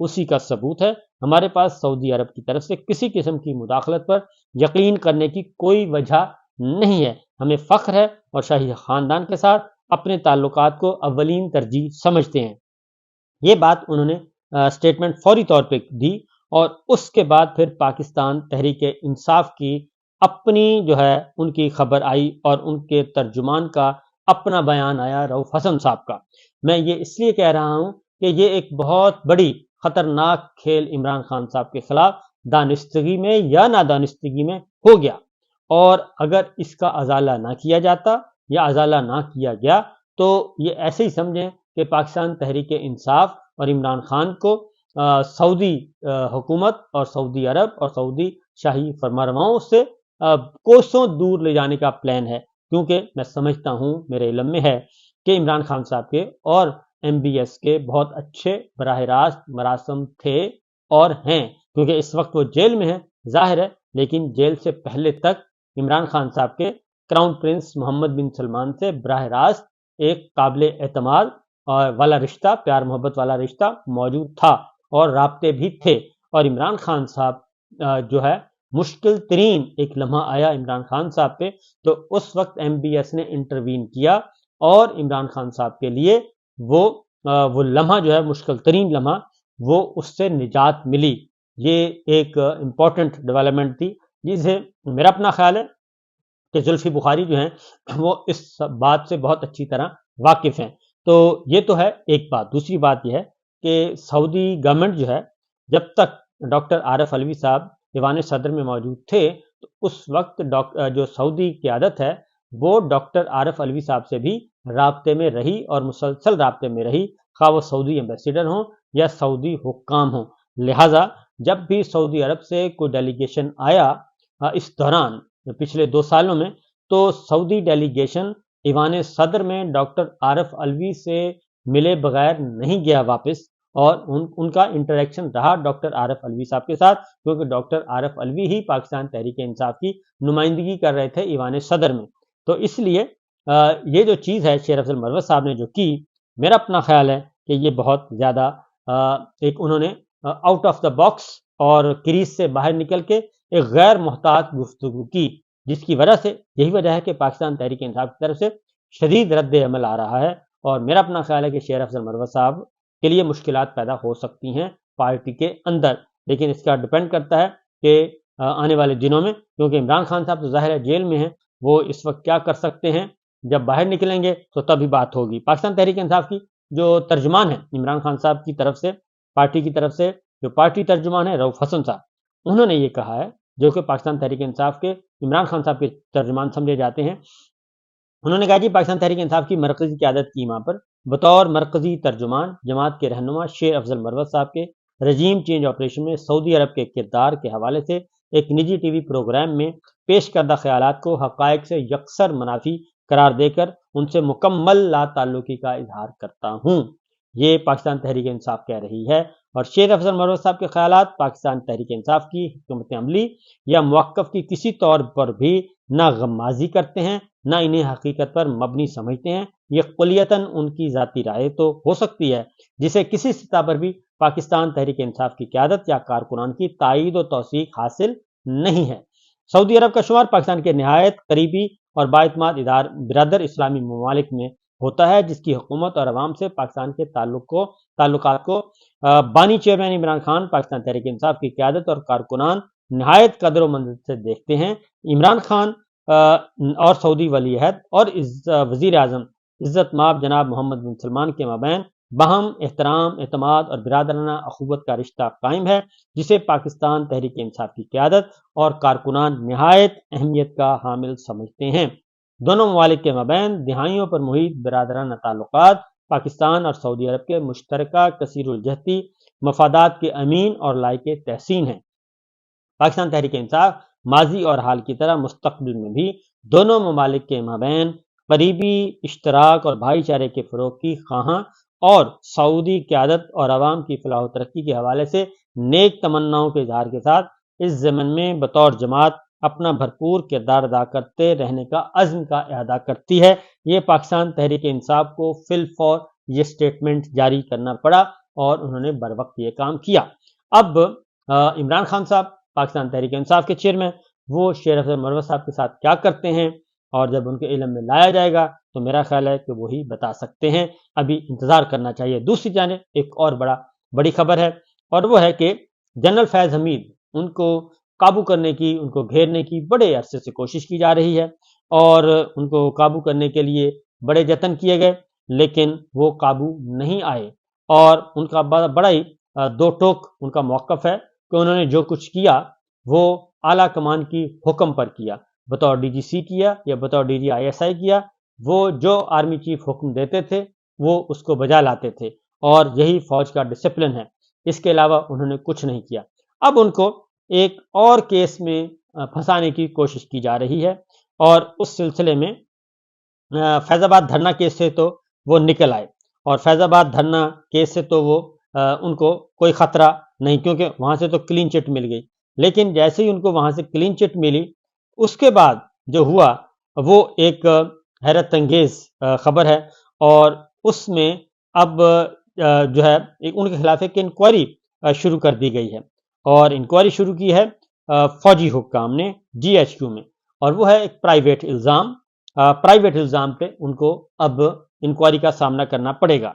اسی کا ثبوت ہے۔ ہمارے پاس سعودی عرب کی طرف سے کسی قسم کی مداخلت پر یقین کرنے کی کوئی وجہ نہیں ہے۔ ہمیں فخر ہے اور شاہی خاندان کے ساتھ اپنے تعلقات کو اولین ترجیح سمجھتے ہیں۔ یہ بات انہوں نے سٹیٹمنٹ فوری طور پہ دی، اور اس کے بعد پھر پاکستان تحریک انصاف کی اپنی جو ہے ان کی خبر آئی، اور ان کے ترجمان کا اپنا بیان آیا، رؤف حسن صاحب کا۔ میں یہ اس لیے کہہ رہا ہوں کہ یہ ایک بہت بڑی خطرناک کھیل عمران خان صاحب کے خلاف دانستگی میں یا نادانستگی میں ہو گیا، اور اگر اس کا ازالہ نہ کیا جاتا یا ازالہ نہ کیا گیا تو یہ ایسے ہی سمجھیں کہ پاکستان تحریک انصاف اور عمران خان کو سعودی حکومت اور سعودی عرب اور سعودی شاہی فرمانرواؤں سے کوسوں دور لے جانے کا پلان ہے، کیونکہ میں سمجھتا ہوں، میرے علم میں ہے کہ عمران خان صاحب کے اور MBS کے بہت اچھے براہ راست مراسم تھے اور ہیں، کیونکہ اس وقت وہ جیل میں ہیں ظاہر ہے، لیکن جیل سے پہلے تک عمران خان صاحب کے کراؤن پرنس محمد بن سلمان سے براہ راست ایک قابل اعتماد والا رشتہ، پیار محبت والا رشتہ موجود تھا، اور رابطے بھی تھے۔ اور عمران خان صاحب جو ہے مشکل ترین ایک لمحہ آیا عمران خان صاحب پہ، تو اس وقت MBS نے انٹروین کیا، اور عمران خان صاحب کے لیے وہ لمحہ جو ہے مشکل ترین لمحہ، وہ اس سے نجات ملی۔ یہ ایک امپورٹنٹ ڈیولپمنٹ تھی، جسے میرا اپنا خیال ہے کہ زلفی بخاری جو ہیں وہ اس بات سے بہت اچھی طرح واقف ہیں۔ تو یہ تو ہے ایک بات۔ دوسری بات یہ ہے کہ سعودی گورنمنٹ جو ہے، جب تک ڈاکٹر عارف علوی صاحب ایوان صدر میں موجود تھے، تو اس وقت جو سعودی قیادت ہے وہ ڈاکٹر عارف علوی صاحب سے بھی رابطے میں رہی، اور مسلسل رابطے میں رہی، خواہ وہ سعودی ایمبیسیڈر ہوں یا سعودی حکام ہوں۔ لہٰذا جب بھی سعودی عرب سے کوئی ڈیلیگیشن آیا اس دوران پچھلے 2 سالوں میں، تو سعودی ڈیلیگیشن ایوان صدر میں ڈاکٹر عارف علوی سے ملے بغیر نہیں گیا واپس، اور ان کا انٹریکشن رہا ڈاکٹر عارف علوی صاحب کے ساتھ، کیونکہ ڈاکٹر عارف علوی ہی پاکستان تحریک انصاف کی نمائندگی کر رہے تھے ایوان صدر میں۔ تو اس لیے یہ جو چیز ہے شیر افضل مروت صاحب نے جو کی، میرا اپنا خیال ہے کہ یہ بہت زیادہ ایک انہوں نے آؤٹ آف دا باکس اور کریز سے باہر نکل کے ایک غیر محتاط گفتگو کی، جس کی وجہ سے یہی وجہ ہے کہ پاکستان تحریک انصاف کی طرف سے شدید رد عمل آ رہا ہے، اور میرا اپنا خیال ہے کہ شیر افضل مروت صاحب کے لیے مشکلات پیدا ہو سکتی ہیں پارٹی کے اندر، لیکن اس کا ڈپینڈ کرتا ہے کہ آنے والے دنوں میں، کیونکہ عمران خان صاحب تو ظاہر ہے جیل میں ہیں، وہ اس وقت کیا کر سکتے ہیں، جب باہر نکلیں گے تو تبھی بات ہوگی۔ پاکستان تحریک انصاف کی جو ترجمان ہے عمران خان صاحب کی طرف سے، پارٹی کی طرف سے جو پارٹی ترجمان ہے رؤف حسن صاحب، انہوں نے یہ کہا ہے، جو کہ پاکستان تحریک انصاف کے عمران خان صاحب کے ترجمان سمجھے جاتے ہیں، انہوں نے کہا کہ پاکستان تحریک انصاف کی مرکزی قیادت کی ماں پر بطور مرکزی ترجمان جماعت کے رہنما شیر افضل مروت صاحب کے رجیم چینج آپریشن میں سعودی عرب کے کردار کے حوالے سے ایک نجی ٹی وی پروگرام میں پیش کردہ خیالات کو حقائق سے یکسر منافی قرار دے کر ان سے مکمل لا تعلقی کا اظہار کرتا ہوں۔ یہ پاکستان تحریک انصاف کہہ رہی ہے، اور شیر افضل مروت صاحب کے خیالات پاکستان تحریک انصاف کی حکمت عملی یا موقف کی کسی طور پر بھی نہ غمازی کرتے ہیں، نہ انہیں حقیقت پر مبنی سمجھتے ہیں۔ یہ کلیتاً ان کی ذاتی رائے تو ہو سکتی ہے، جسے کسی سطح پر بھی پاکستان تحریک انصاف کی قیادت یا کارکنان کی تائید و توثیق حاصل نہیں ہے۔ سعودی عرب کا شمار پاکستان کے نہایت قریبی اور بااعتماد برادر اسلامی ممالک میں ہوتا ہے، جس کی حکومت اور عوام سے پاکستان کے تعلقات کو بانی چیئرمین عمران خان، پاکستان تحریک انصاف کی قیادت اور کارکنان نہایت قدر و منزلت سے دیکھتے ہیں۔ عمران خان اور سعودی ولی عہد اور وزیر اعظم عزت مآب جناب محمد بن سلمان کے مابین باہم احترام، اعتماد اور برادرانہ اخوت کا رشتہ قائم ہے، جسے پاکستان تحریک انصاف کی قیادت اور کارکنان نہایت اہمیت کا حامل سمجھتے ہیں۔ دونوں ممالک کے مابین دہائیوں پر محیط برادرانہ تعلقات پاکستان اور سعودی عرب کے مشترکہ کثیر الجہتی مفادات کے امین اور لائق تحسین ہیں۔ پاکستان تحریک انصاف ماضی اور حال کی طرح مستقبل میں بھی دونوں ممالک کے مابین قریبی اشتراک اور بھائی چارے کے فروغ کی خواہاں، اور سعودی قیادت اور عوام کی فلاح و ترقی کے حوالے سے نیک تمناؤں کے اظہار کے ساتھ اس ضمن میں بطور جماعت اپنا بھرپور کردار ادا کرتے رہنے کا عزم کا اعادہ کرتی ہے۔ یہ پاکستان تحریک انصاف کو فی الفور یہ سٹیٹمنٹ جاری کرنا پڑا، اور انہوں نے بر وقت یہ کام کیا۔ اب عمران خان صاحب پاکستان تحریک انصاف کے چیئرمین، وہ شیر افضل مروت صاحب کے ساتھ کیا کرتے ہیں اور جب ان کے علم میں لایا جائے گا تو میرا خیال ہے کہ وہی بتا سکتے ہیں، ابھی انتظار کرنا چاہیے۔ دوسری جانب ایک اور بڑی خبر ہے، اور وہ ہے کہ جنرل فیض حمید، ان کو قابو کرنے کی، ان کو گھیرنے کی بڑے عرصے سے کوشش کی جا رہی ہے، اور ان کو قابو کرنے کے لیے بڑے جتن کیے گئے، لیکن وہ قابو نہیں آئے، اور ان کا بڑا ہی دو ٹوک ان کا موقف ہے کہ انہوں نے جو کچھ کیا وہ اعلیٰ کمان کی حکم پر کیا، بطور ڈی جی سی کیا یا بطور ڈی جی آئی ایس آئی کیا، وہ جو آرمی چیف حکم دیتے تھے وہ اس کو بجا لاتے تھے، اور یہی فوج کا ڈسپلن ہے، اس کے علاوہ انہوں نے کچھ نہیں کیا۔ اب ان کو ایک اور کیس میں پھنسانے کی کوشش کی جا رہی ہے، اور اس سلسلے میں فیض آباد دھرنا کیس سے تو وہ نکل آئے، اور فیض آباد دھرنا کیس سے تو وہ ان کو کوئی خطرہ نہیں، کیونکہ وہاں سے تو کلین چٹ مل گئی، لیکن جیسے ہی ان کو وہاں سے کلین چٹ ملی، اس کے بعد جو ہوا وہ ایک حیرت انگیز خبر ہے، اور اس میں اب جو ہے ان کے خلاف ایک انکوائری شروع کر دی گئی ہے، اور انکوائری شروع کی ہے فوجی حکام نے جی ایچ کیو میں، اور وہ ہے ایک پرائیویٹ الزام پہ ان کو اب انکوائری کا سامنا کرنا پڑے گا۔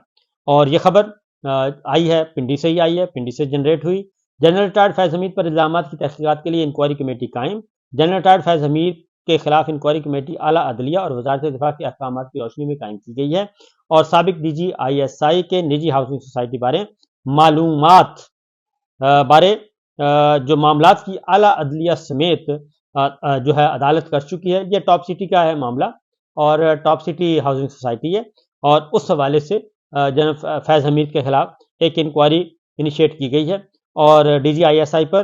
اور یہ خبر آئی ہے پنڈی سے ہی آئی ہے، پنڈی سے جنریٹ ہوئی۔ جنرل ریٹائرڈ فیض حمید پر الزامات کی تحقیقات کے لیے انکوائری کمیٹی قائم۔ جنرل ریٹائرڈ فیض حمید کے خلاف انکوائری کمیٹی اعلیٰ عدلیہ اور وزارت دفاع کے احکامات کی روشنی میں قائم کی گئی ہے، اور سابق ڈی جی آئی ایس آئی کے نجی ہاؤسنگ سوسائٹی بارے معلومات جو معاملات کی اعلیٰ عدلیہ سمیت جو ہے عدالت کر چکی ہے۔ یہ ٹاپ سٹی کا ہے معاملہ، اور ٹاپ سٹی ہاؤسنگ سوسائٹی ہے، اور اس حوالے سے جنرل فیض حمید کے خلاف ایک انکوائری انیشیٹ کی گئی ہے، اور ڈی جی آئی ایس آئی پر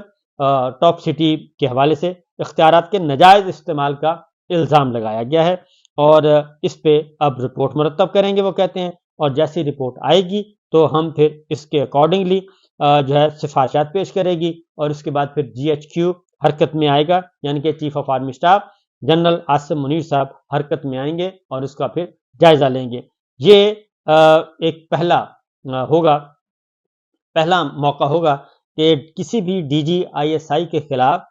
ٹاپ سٹی کے حوالے سے اختیارات کے ناجائز استعمال کا الزام لگایا گیا ہے، اور اس پہ اب رپورٹ مرتب کریں گے وہ کہتے ہیں، اور جیسی رپورٹ آئے گی تو ہم پھر اس کے اکارڈنگلی جو ہے سفارشات پیش کرے گی، اور اس کے بعد پھر جی ایچ کیو حرکت میں آئے گا، یعنی کہ chief of army staff general Asim Munir صاحب حرکت میں آئیں گے اور اس کا پھر جائزہ لیں گے۔ یہ ایک پہلا موقع ہوگا کہ کسی بھی ڈی جی آئی ایس آئی کے خلاف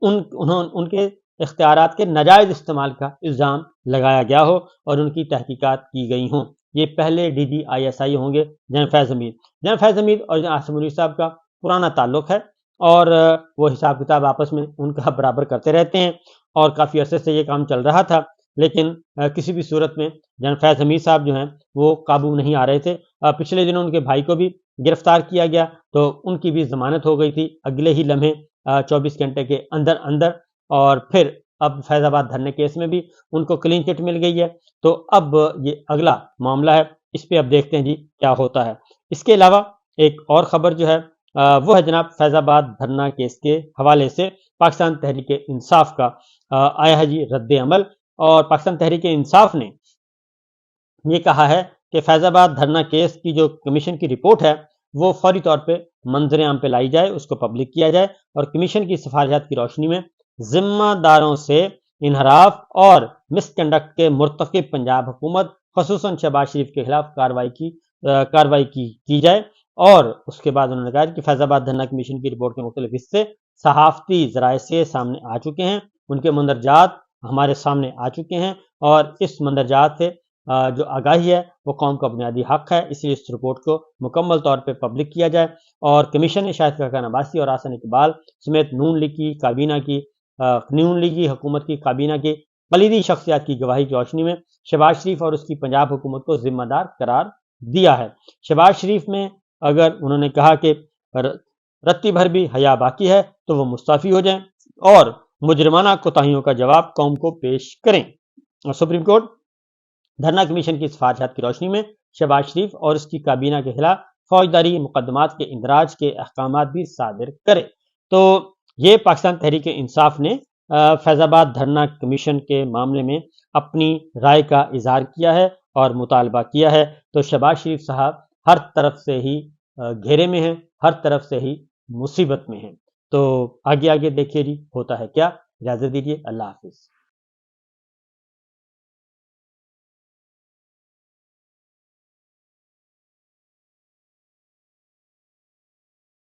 ان کے اختیارات کے ناجائز استعمال کا الزام لگایا گیا ہو اور ان کی تحقیقات کی گئی ہوں۔ یہ پہلے ڈی جی آئی ایس آئی ہوں گے جنرل فیض حمید۔ جنرل فیض حمید اور جنرل عاصم منیر صاحب کا پرانا تعلق ہے، اور وہ حساب کتاب آپس میں ان کا برابر کرتے رہتے ہیں، اور کافی عرصے سے یہ کام چل رہا تھا، لیکن کسی بھی صورت میں جنرل فیض حمید صاحب جو ہیں وہ قابو نہیں آ رہے تھے۔ پچھلے دنوں ان کے بھائی کو بھی گرفتار کیا گیا، تو ان کی بھی ضمانت ہو گئی تھی اگلے ہی لمحے 24 گھنٹے کے اندر، اور پھر اب فیض آباد دھرنے کیس میں بھی ان کو کلین چٹ مل گئی ہے، تو اب یہ اگلا معاملہ ہے، اس پہ اب دیکھتے ہیں جی کیا ہوتا ہے۔ اس کے علاوہ ایک اور خبر جو ہے وہ ہے جناب فیض آباد دھرنا کیس کے حوالے سے پاکستان تحریک انصاف کا آیا ہے جی رد عمل، اور پاکستان تحریک انصاف نے یہ کہا ہے کہ فیض آباد دھرنا کیس کی جو کمیشن کی رپورٹ ہے وہ فوری طور پہ منظر عام پہ لائی جائے، اس کو پبلک کیا جائے، اور کمیشن کی سفارشات کی روشنی میں ذمہ داروں سے انحراف اور مس کنڈکٹ کے مرتکب پنجاب حکومت خصوصاً شہباز شریف کے خلاف کارروائی کی جائے۔ اور اس کے بعد انہوں نے کہا کہ فیض آباد دھرنا کمیشن کی رپورٹ کے مختلف حصے صحافتی ذرائع سے سامنے آ چکے ہیں، ان کے مندرجات ہمارے سامنے آ چکے ہیں، اور اس مندرجات سے جو آگاہی ہے وہ قوم کا بنیادی حق ہے، اس لیے اس رپورٹ کو مکمل طور پہ پبلک کیا جائے۔ اور کمیشن نے شاہد خاقان عباسی اور احسن اقبال سمیت نون لیگی حکومت کی کابینہ کی کلیدی شخصیات کی گواہی کی روشنی میں شہباز شریف اور اس کی پنجاب حکومت کو ذمہ دار قرار دیا ہے۔ شہباز شریف میں اگر انہوں نے کہا کہ رتی بھر بھی حیا باقی ہے تو وہ مستعفی ہو جائیں اور مجرمانہ کوتاہیوں کا جواب قوم کو پیش کریں۔ اور سپریم کورٹ دھرنا کمیشن کی سفارشات کی روشنی میں شہباز شریف اور اس کی کابینہ کے خلاف فوجداری مقدمات کے اندراج کے احکامات بھی صادر کرے۔ تو یہ پاکستان تحریک انصاف نے فیض آباد دھرنا کمیشن کے معاملے میں اپنی رائے کا اظہار کیا ہے اور مطالبہ کیا ہے۔ تو شہباز شریف صاحب ہر طرف سے ہی گھیرے میں ہیں، ہر طرف سے ہی مصیبت میں ہیں۔ تو آگے دیکھیے جی ہوتا ہے کیا۔ اجازت دیجیے، اللہ حافظ۔